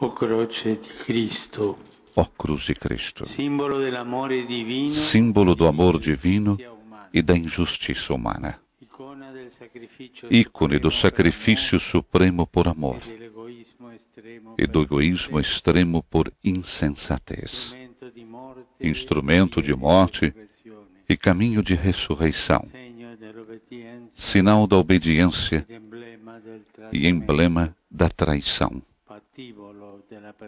O croce di Cristo, Ó cruz de Cristo, símbolo dell'amore divino, símbolo do amor divino e da injustiça humana, ícone do sacrifício supremo por amor e do egoísmo extremo por insensatez, instrumento de morte e caminho de ressurreição, sinal da obediência e emblema da traição,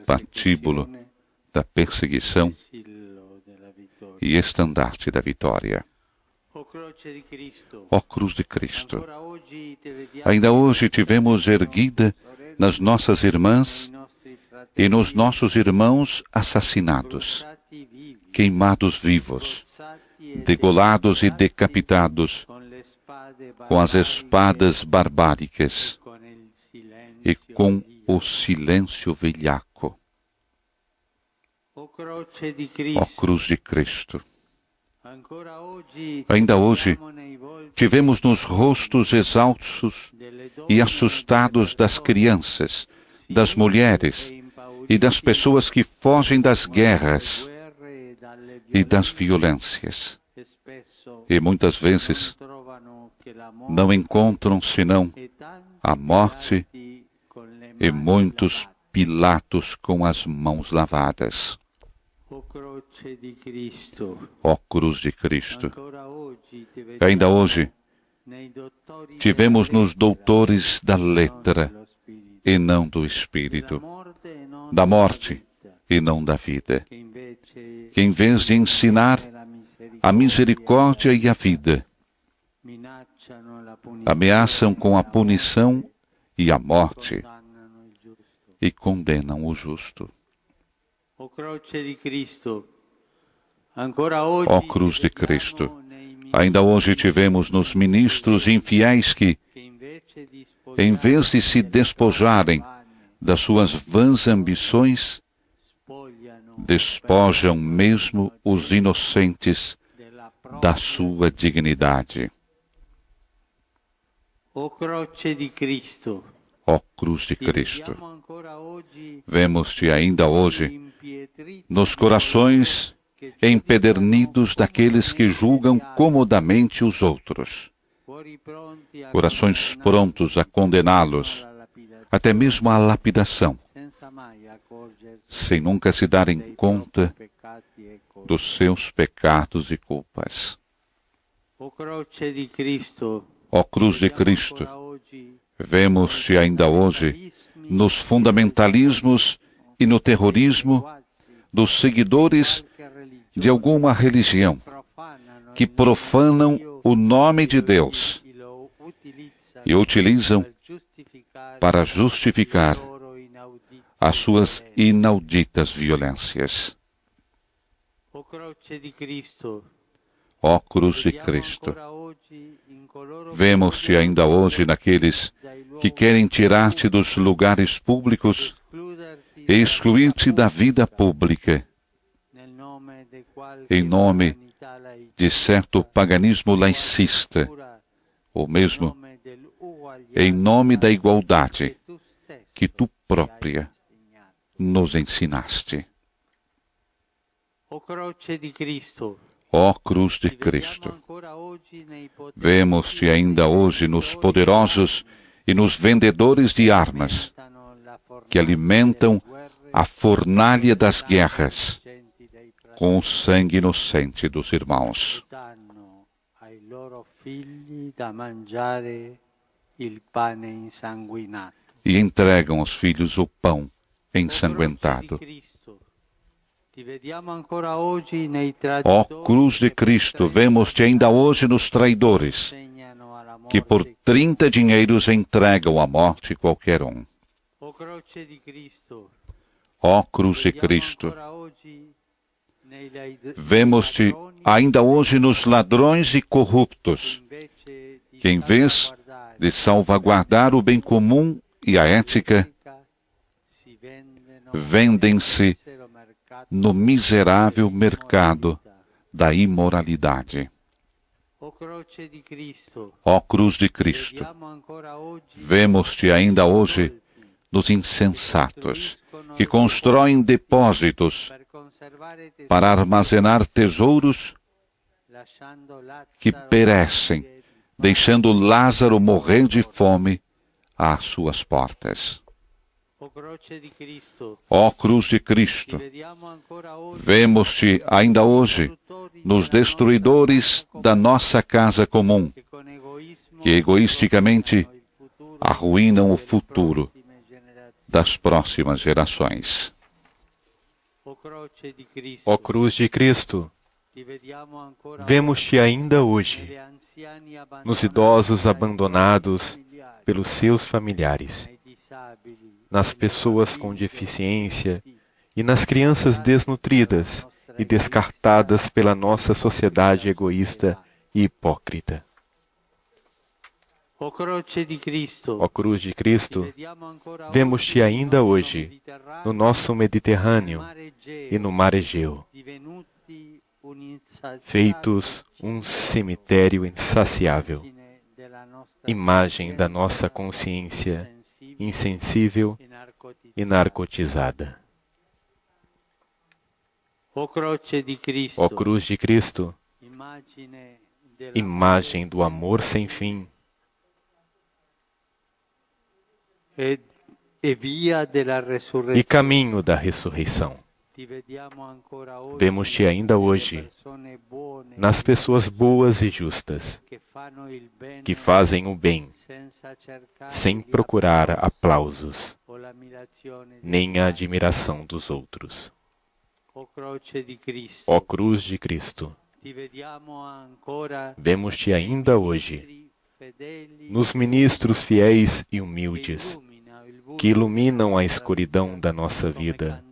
patíbulo da perseguição e estandarte da vitória. Ó cruz de Cristo, ainda hoje tivemos erguida nas nossas irmãs e nos nossos irmãos assassinados, queimados vivos, degolados e decapitados com as espadas barbáricas e com o silêncio velhaco. Ó cruz de Cristo, ainda hoje tivemos nos rostos exaustos e assustados das crianças, das mulheres e das pessoas que fogem das guerras e das violências. E muitas vezes não encontram senão a morte e muitos Pilatos com as mãos lavadas. Ó cruz de Cristo, ainda hoje tivemos nos doutores da letra e não do Espírito, da morte e não da vida, que em vez de ensinar a misericórdia e a vida, ameaçam com a punição e a morte e condenam o justo. Ó cruz de Cristo, ainda hoje tivemos nos ministros infiéis que, em vez de se despojarem das suas vãs ambições, despojam mesmo os inocentes da sua dignidade. Ó cruz de Cristo, vemos-te ainda hoje nos corações empedernidos daqueles que julgam comodamente os outros, corações prontos a condená-los, até mesmo à lapidação, sem nunca se darem conta dos seus pecados e culpas. Ó cruz de Cristo, vemos-te ainda hoje nos fundamentalismos e no terrorismo dos seguidores de alguma religião que profanam o nome de Deus e utilizam para justificar as suas inauditas violências. Ó cruz de Cristo, vemos-te ainda hoje naqueles que querem tirar-te dos lugares públicos e excluir-te da vida pública, em nome de certo paganismo laicista, ou mesmo em nome da igualdade que tu própria nos ensinaste. Ó cruz de Cristo, vemos-te ainda hoje nos poderosos e nos vendedores de armas, que alimentam a fornalha das guerras com o sangue inocente dos irmãos. E entregam aos filhos o pão ensanguentado. Ó cruz de Cristo, vemos-te ainda hoje nos traidores, que por 30 dinheiros entregam à morte qualquer um. Ó cruz de Cristo, vemos-te ainda hoje nos ladrões e corruptos, que em vez de salvaguardar o bem comum e a ética, vendem-se no miserável mercado da imoralidade. Ó cruz de Cristo, vemos-te ainda hoje nos insensatos, que constroem depósitos para armazenar tesouros que perecem, deixando Lázaro morrer de fome às suas portas. Ó cruz de Cristo, vemos-te ainda hoje nos destruidores da nossa casa comum, que egoisticamente arruinam o futuro das próximas gerações. Ó cruz de Cristo, vemos-te ainda hoje nos idosos abandonados pelos seus familiares, nas pessoas com deficiência e nas crianças desnutridas e descartadas pela nossa sociedade egoísta e hipócrita. Ó cruz de Cristo, vemos-te ainda hoje no nosso Mediterrâneo e no Mar Egeu, feitos um cemitério insaciável, imagem da nossa consciência insensível e narcotizada. Ó cruz de Cristo, imagem do amor sem fim e caminho da ressurreição. Vemos-te ainda hoje nas pessoas boas e justas, que fazem o bem, sem procurar aplausos, nem a admiração dos outros. Ó cruz de Cristo, vemos-te ainda hoje nos ministros fiéis e humildes, que iluminam a escuridão da nossa vida,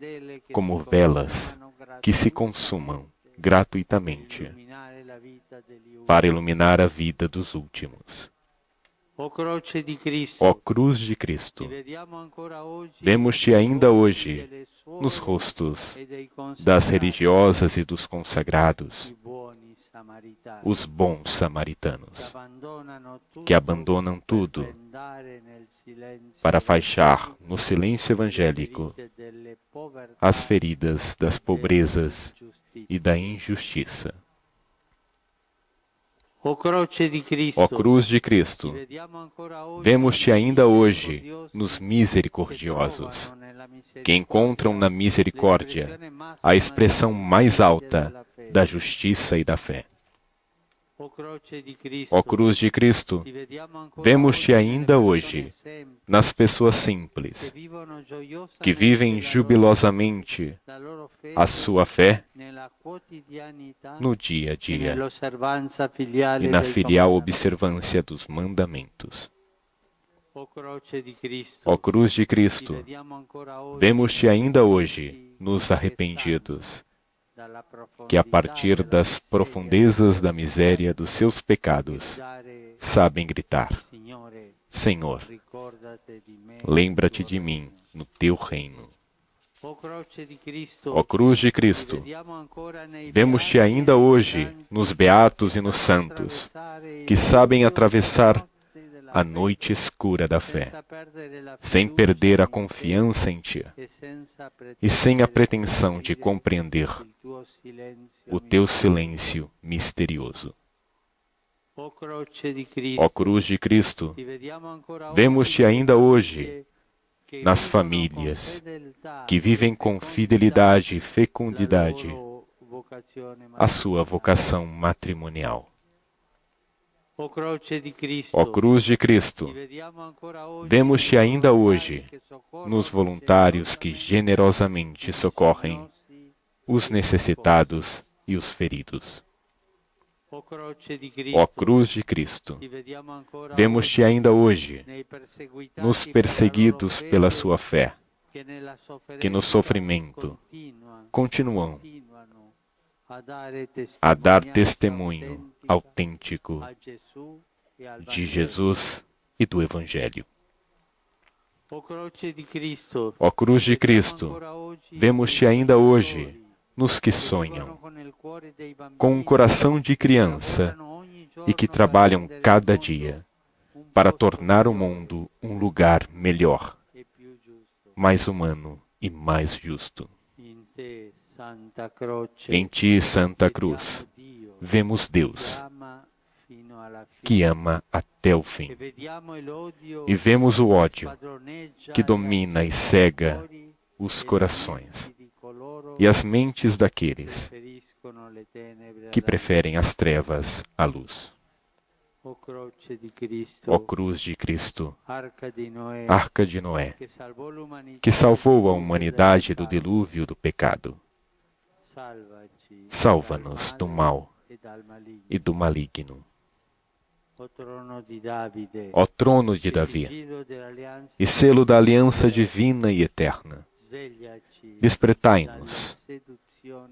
como velas que se consumam gratuitamente para iluminar a vida dos últimos. Ó cruz de Cristo, vemos-te ainda hoje nos rostos das religiosas e dos consagrados, os bons samaritanos, que abandonam tudo para faixar no silêncio evangélico as feridas das pobrezas e da injustiça. Ó cruz de Cristo, vemos-te ainda hoje nos misericordiosos, que encontram na misericórdia a expressão mais alta da justiça e da fé. Ó cruz de Cristo, vemos-te ainda hoje nas pessoas simples, que vivem jubilosamente a sua fé no dia a dia e na filial observância dos mandamentos. Ó cruz de Cristo, vemos-te ainda hoje nos arrependidos, que a partir das profundezas da miséria dos seus pecados sabem gritar: Senhor, lembra-te de mim no teu reino. Ó cruz de Cristo, vemos-te ainda hoje nos beatos e nos santos, que sabem atravessar a noite escura da fé, sem perder a confiança em Ti e sem a pretensão de compreender o Teu silêncio misterioso. Ó cruz de Cristo, vemos-te ainda hoje nas famílias que vivem com fidelidade e fecundidade a sua vocação matrimonial. Ó cruz de Cristo, vemos-te ainda hoje nos voluntários que generosamente socorrem os necessitados e os feridos. Ó cruz de Cristo, vemos-te ainda hoje nos perseguidos pela sua fé, que no sofrimento continuam a dar testemunho autêntico de Jesus e do Evangelho. Ó cruz de Cristo, vemos-te ainda hoje nos que sonham, com um coração de criança e que trabalham cada dia para tornar o mundo um lugar melhor, mais humano e mais justo. Em ti, Santa Cruz, Vemos Deus, que ama até o fim. E vemos o ódio que domina e cega os corações e as mentes daqueles que preferem as trevas à luz. Ó cruz de Cristo, Arca de Noé, que salvou a humanidade do dilúvio do pecado, salva-nos do mal e do maligno. Ó trono de Davi, e selo da aliança divina e eterna, despertai-nos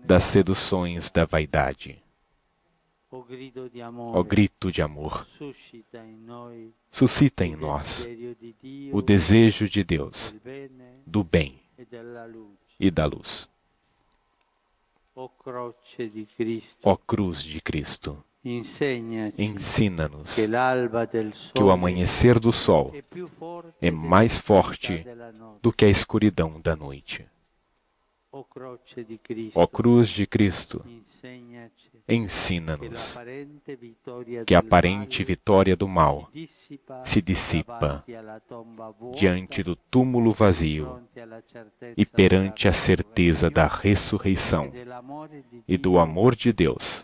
das seduções da vaidade. Ó grito de amor, suscita em nós o desejo de Deus, do bem e da luz. Ó cruz de Cristo, ensina-nos que o amanhecer do sol é mais forte do que a escuridão da noite. Ó cruz de Cristo, ensina-nos que a aparente vitória do mal se dissipa diante do túmulo vazio e perante a certeza da ressurreição e do amor de Deus,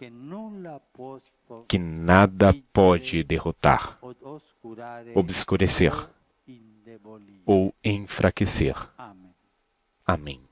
que nada pode derrotar, obscurecer ou enfraquecer. Amém.